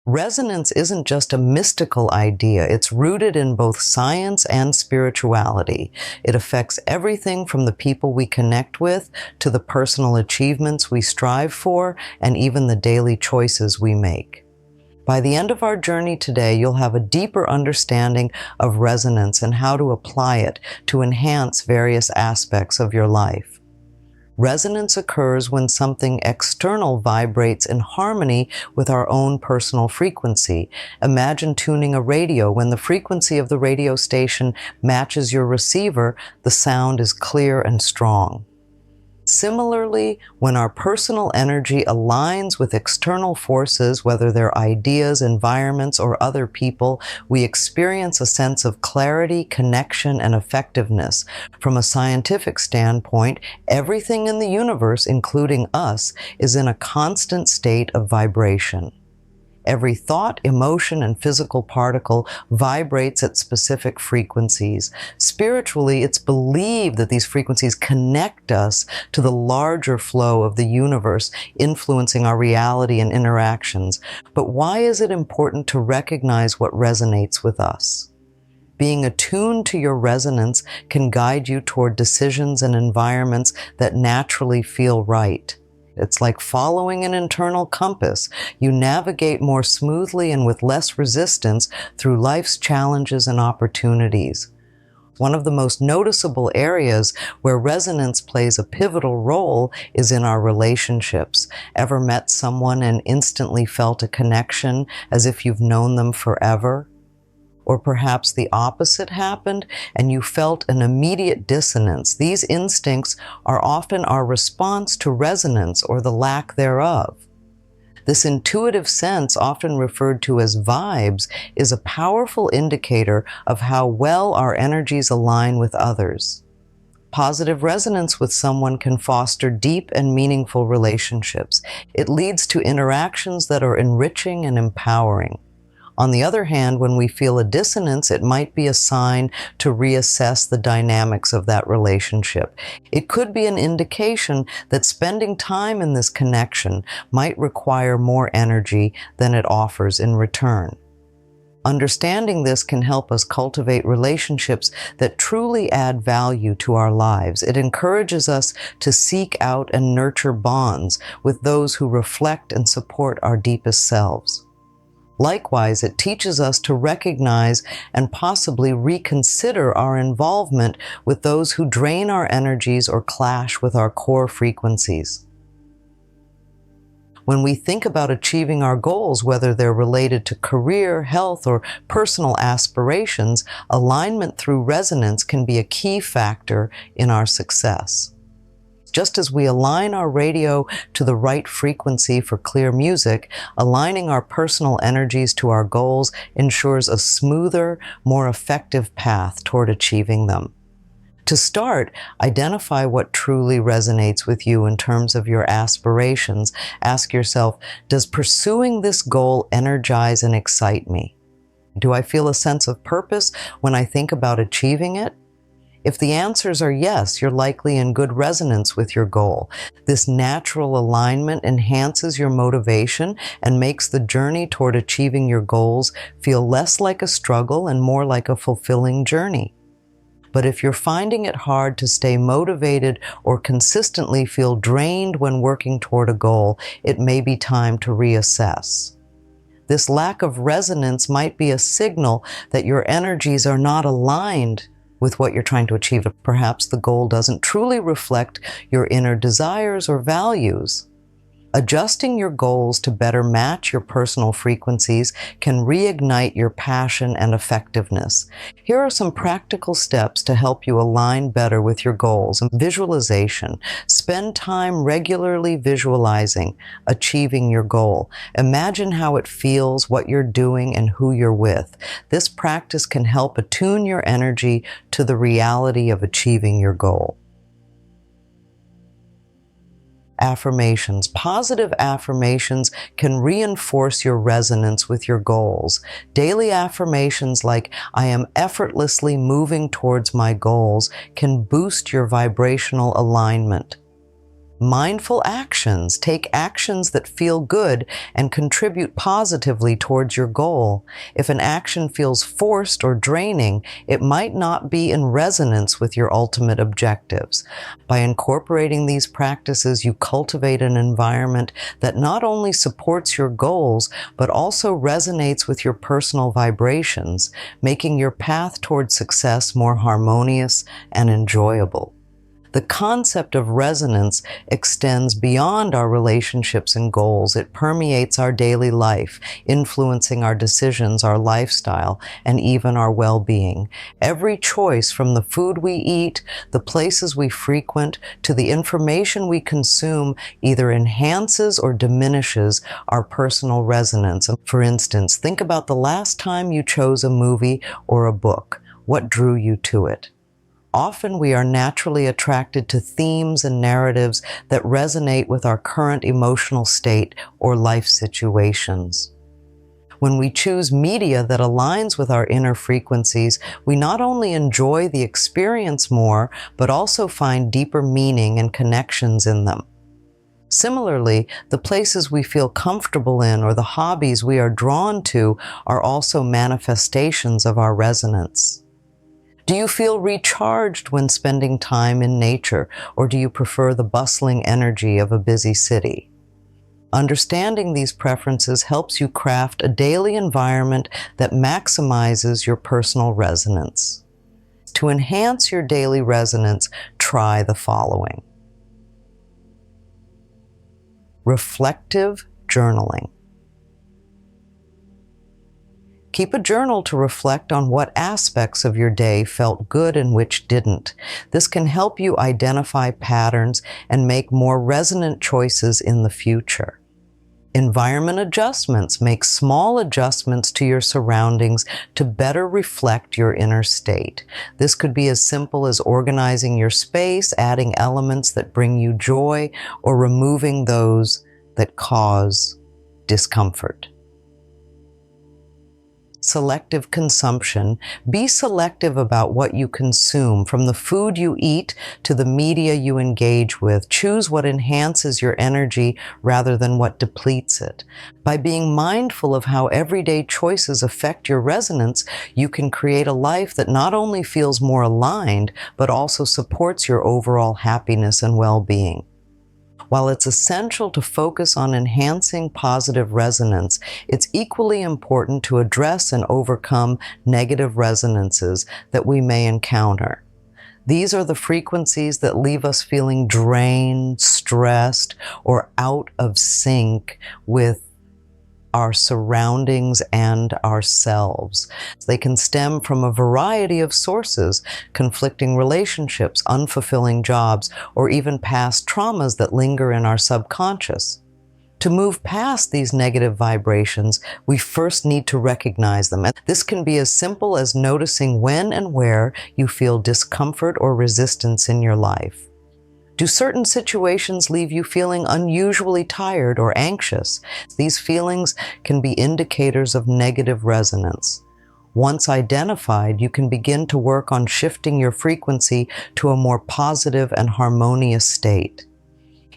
Resonance isn't just a mystical idea. It's rooted in both science and spirituality. It affects everything from the people we connect with to the personal achievements we strive for and even the daily choices we make. By the end of our journey today, you'll have a deeper understanding of resonance and how to apply it to enhance various aspects of your life. Resonance occurs when something external vibrates in harmony with our own personal frequency. Imagine tuning a radio. When the frequency of the radio station matches your receiver, the sound is clear and strong. Similarly, when our personal energy aligns with external forces, whether they're ideas, environments, or other people, we experience a sense of clarity, connection, and effectiveness. From a scientific standpoint, everything in the universe, including us, is in a constant state of vibration. Every thought, emotion, and physical particle vibrates at specific frequencies. Spiritually, it's believed that these frequencies connect us to the larger flow of the universe, influencing our reality and interactions. But why is it important to recognize what resonates with us? Being attuned to your resonance can guide you toward decisions and environments that naturally feel right. It's like following an internal compass. You navigate more smoothly and with less resistance through life's challenges and opportunities. One of the most noticeable areas where resonance plays a pivotal role is in our relationships. Ever met someone and instantly felt a connection as if you've known them forever? Or perhaps the opposite happened and you felt an immediate dissonance. These instincts are often our response to resonance or the lack thereof. This intuitive sense, often referred to as vibes, is a powerful indicator of how well our energies align with others. Positive resonance with someone can foster deep and meaningful relationships. It leads to interactions that are enriching and empowering. On the other hand, when we feel a dissonance, it might be a sign to reassess the dynamics of that relationship. It could be an indication that spending time in this connection might require more energy than it offers in return. Understanding this can help us cultivate relationships that truly add value to our lives. It encourages us to seek out and nurture bonds with those who reflect and support our deepest selves. Likewise, it teaches us to recognize and possibly reconsider our involvement with those who drain our energies or clash with our core frequencies. When we think about achieving our goals, whether they're related to career, health, or personal aspirations, alignment through resonance can be a key factor in our success. Just as we align our radio to the right frequency for clear music, aligning our personal energies to our goals ensures a smoother, more effective path toward achieving them. To start, identify what truly resonates with you in terms of your aspirations. Ask yourself, does pursuing this goal energize and excite me? Do I feel a sense of purpose when I think about achieving it? If the answers are yes, you're likely in good resonance with your goal. This natural alignment enhances your motivation and makes the journey toward achieving your goals feel less like a struggle and more like a fulfilling journey. But if you're finding it hard to stay motivated or consistently feel drained when working toward a goal, it may be time to reassess. This lack of resonance might be a signal that your energies are not aligned with what you're trying to achieve. Perhaps the goal doesn't truly reflect your inner desires or values. Adjusting your goals to better match your personal frequencies can reignite your passion and effectiveness. Here are some practical steps to help you align better with your goals. Visualization. Spend time regularly visualizing achieving your goal. Imagine how it feels, what you're doing, and who you're with. This practice can help attune your energy to the reality of achieving your goal. Affirmations. Positive affirmations can reinforce your resonance with your goals. Daily affirmations like, "I am effortlessly moving towards my goals," can boost your vibrational alignment. Mindful actions. Take actions that feel good and contribute positively towards your goal. If an action feels forced or draining, it might not be in resonance with your ultimate objectives. By incorporating these practices, you cultivate an environment that not only supports your goals, but also resonates with your personal vibrations, making your path toward success more harmonious and enjoyable. The concept of resonance extends beyond our relationships and goals. It permeates our daily life, influencing our decisions, our lifestyle, and even our well-being. Every choice, from the food we eat, the places we frequent, to the information we consume, either enhances or diminishes our personal resonance. For instance, think about the last time you chose a movie or a book. What drew you to it? Often we are naturally attracted to themes and narratives that resonate with our current emotional state or life situations. When we choose media that aligns with our inner frequencies, we not only enjoy the experience more, but also find deeper meaning and connections in them. Similarly, the places we feel comfortable in or the hobbies we are drawn to are also manifestations of our resonance. Do you feel recharged when spending time in nature, or do you prefer the bustling energy of a busy city? Understanding these preferences helps you craft a daily environment that maximizes your personal resonance. To enhance your daily resonance, try the following. Reflective journaling. Keep a journal to reflect on what aspects of your day felt good and which didn't. This can help you identify patterns and make more resonant choices in the future. Environment adjustments. Make small adjustments to your surroundings to better reflect your inner state. This could be as simple as organizing your space, adding elements that bring you joy, or removing those that cause discomfort. Selective consumption. Be selective about what you consume, from the food you eat to the media you engage with. Choose what enhances your energy rather than what depletes it. By being mindful of how everyday choices affect your resonance, you can create a life that not only feels more aligned, but also supports your overall happiness and well-being. While it's essential to focus on enhancing positive resonance, it's equally important to address and overcome negative resonances that we may encounter. These are the frequencies that leave us feeling drained, stressed, or out of sync with our surroundings and ourselves. They can stem from a variety of sources: conflicting relationships, unfulfilling jobs, or even past traumas that linger in our subconscious. To move past these negative vibrations, we first need to recognize them. This can be as simple as noticing when and where you feel discomfort or resistance in your life. Do certain situations leave you feeling unusually tired or anxious? These feelings can be indicators of negative resonance. Once identified, you can begin to work on shifting your frequency to a more positive and harmonious state.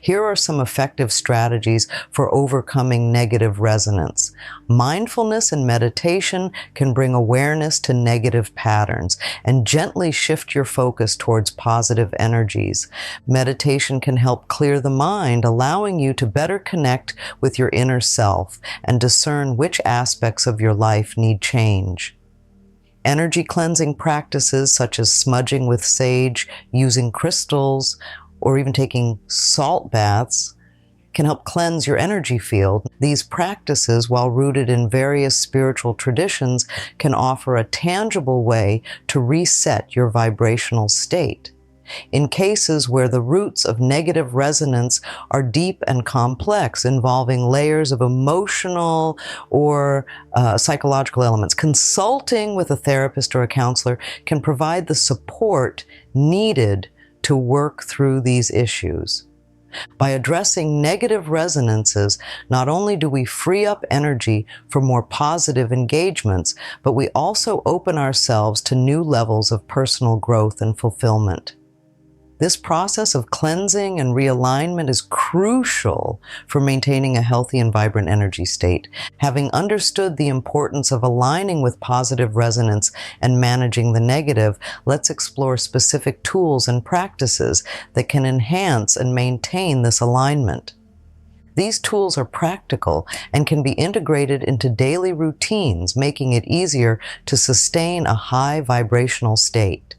Here are some effective strategies for overcoming negative resonance. Mindfulness and meditation can bring awareness to negative patterns and gently shift your focus towards positive energies. Meditation can help clear the mind, allowing you to better connect with your inner self and discern which aspects of your life need change. Energy cleansing practices such as smudging with sage, using crystals, or even taking salt baths can help cleanse your energy field. These practices, while rooted in various spiritual traditions, can offer a tangible way to reset your vibrational state. In cases where the roots of negative resonance are deep and complex, involving layers of emotional or psychological elements, consulting with a therapist or a counselor can provide the support needed to work through these issues. By addressing negative resonances, not only do we free up energy for more positive engagements, but we also open ourselves to new levels of personal growth and fulfillment. This process of cleansing and realignment is crucial for maintaining a healthy and vibrant energy state. Having understood the importance of aligning with positive resonance and managing the negative, let's explore specific tools and practices that can enhance and maintain this alignment. These tools are practical and can be integrated into daily routines, making it easier to sustain a high vibrational state.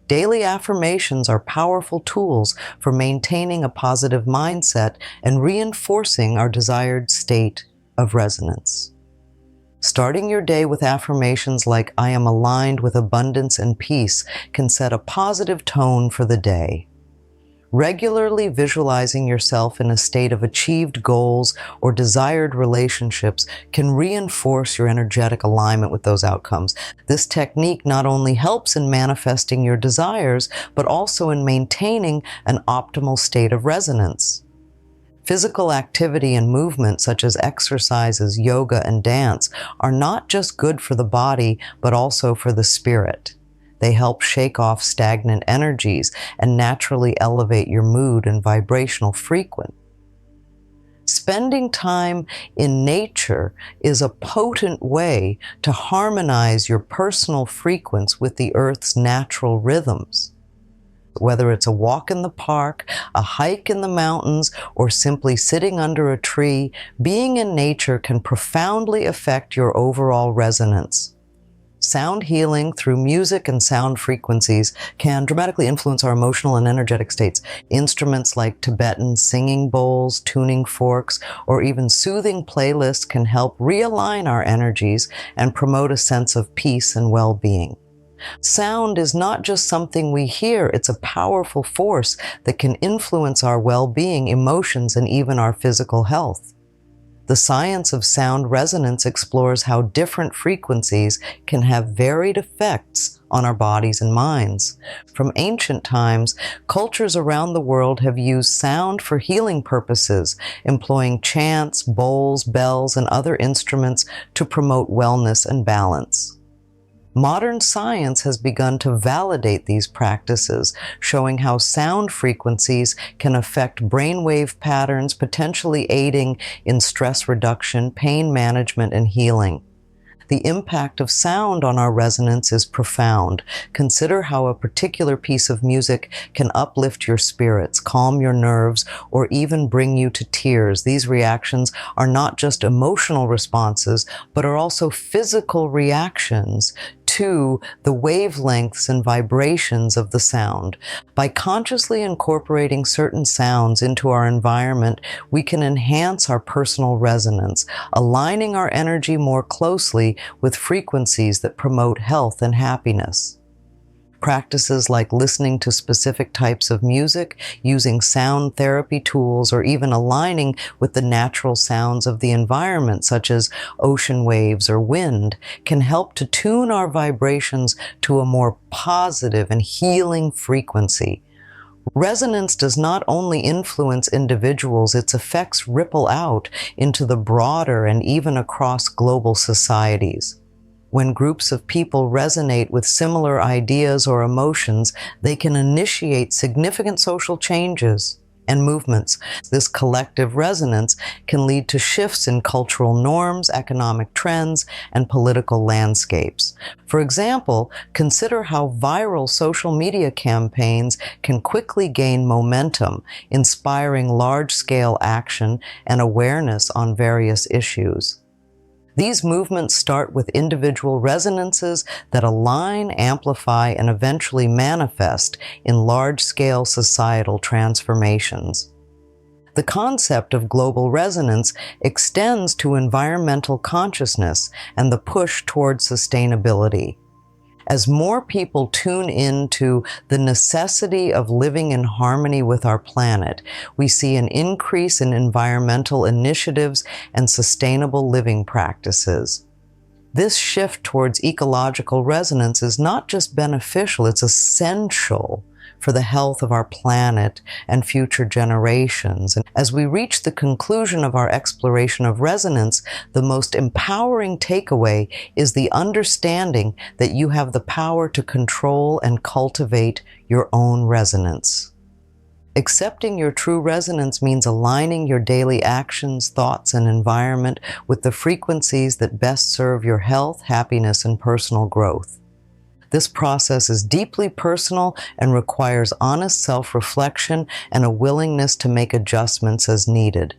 Daily affirmations are powerful tools for maintaining a positive mindset and reinforcing our desired state of resonance. Starting your day with affirmations like "I am aligned with abundance and peace" can set a positive tone for the day. Regularly visualizing yourself in a state of achieved goals or desired relationships can reinforce your energetic alignment with those outcomes. This technique not only helps in manifesting your desires, but also in maintaining an optimal state of resonance. Physical activity and movement, such as exercises, yoga, and dance, are not just good for the body, but also for the spirit. They help shake off stagnant energies and naturally elevate your mood and vibrational frequency. Spending time in nature is a potent way to harmonize your personal frequency with the Earth's natural rhythms. Whether it's a walk in the park, a hike in the mountains, or simply sitting under a tree, being in nature can profoundly affect your overall resonance. Sound healing through music and sound frequencies can dramatically influence our emotional and energetic states. Instruments like Tibetan singing bowls, tuning forks, or even soothing playlists can help realign our energies and promote a sense of peace and well-being. Sound is not just something we hear, it's a powerful force that can influence our well-being, emotions, and even our physical health. The science of sound resonance explores how different frequencies can have varied effects on our bodies and minds. From ancient times, cultures around the world have used sound for healing purposes, employing chants, bowls, bells, and other instruments to promote wellness and balance. Modern science has begun to validate these practices, showing how sound frequencies can affect brainwave patterns, potentially aiding in stress reduction, pain management, and healing. The impact of sound on our resonance is profound. Consider how a particular piece of music can uplift your spirits, calm your nerves, or even bring you to tears. These reactions are not just emotional responses, but are also physical reactions to the wavelengths and vibrations of the sound. By consciously incorporating certain sounds into our environment, we can enhance our personal resonance, aligning our energy more closely with frequencies that promote health and happiness. Practices like listening to specific types of music, using sound therapy tools, or even aligning with the natural sounds of the environment, such as ocean waves or wind, can help to tune our vibrations to a more positive and healing frequency. Resonance does not only influence individuals, its effects ripple out into the broader and even across global societies. When groups of people resonate with similar ideas or emotions, they can initiate significant social changes and movements. This collective resonance can lead to shifts in cultural norms, economic trends, and political landscapes. For example, consider how viral social media campaigns can quickly gain momentum, inspiring large-scale action and awareness on various issues. These movements start with individual resonances that align, amplify, and eventually manifest in large-scale societal transformations. The concept of global resonance extends to environmental consciousness and the push toward sustainability. As more people tune into the necessity of living in harmony with our planet, we see an increase in environmental initiatives and sustainable living practices. This shift towards ecological resonance is not just beneficial, it's essential for the health of our planet and future generations. And as we reach the conclusion of our exploration of resonance, the most empowering takeaway is the understanding that you have the power to control and cultivate your own resonance. Accepting your true resonance means aligning your daily actions, thoughts, and environment with the frequencies that best serve your health, happiness, and personal growth. This process is deeply personal and requires honest self-reflection and a willingness to make adjustments as needed.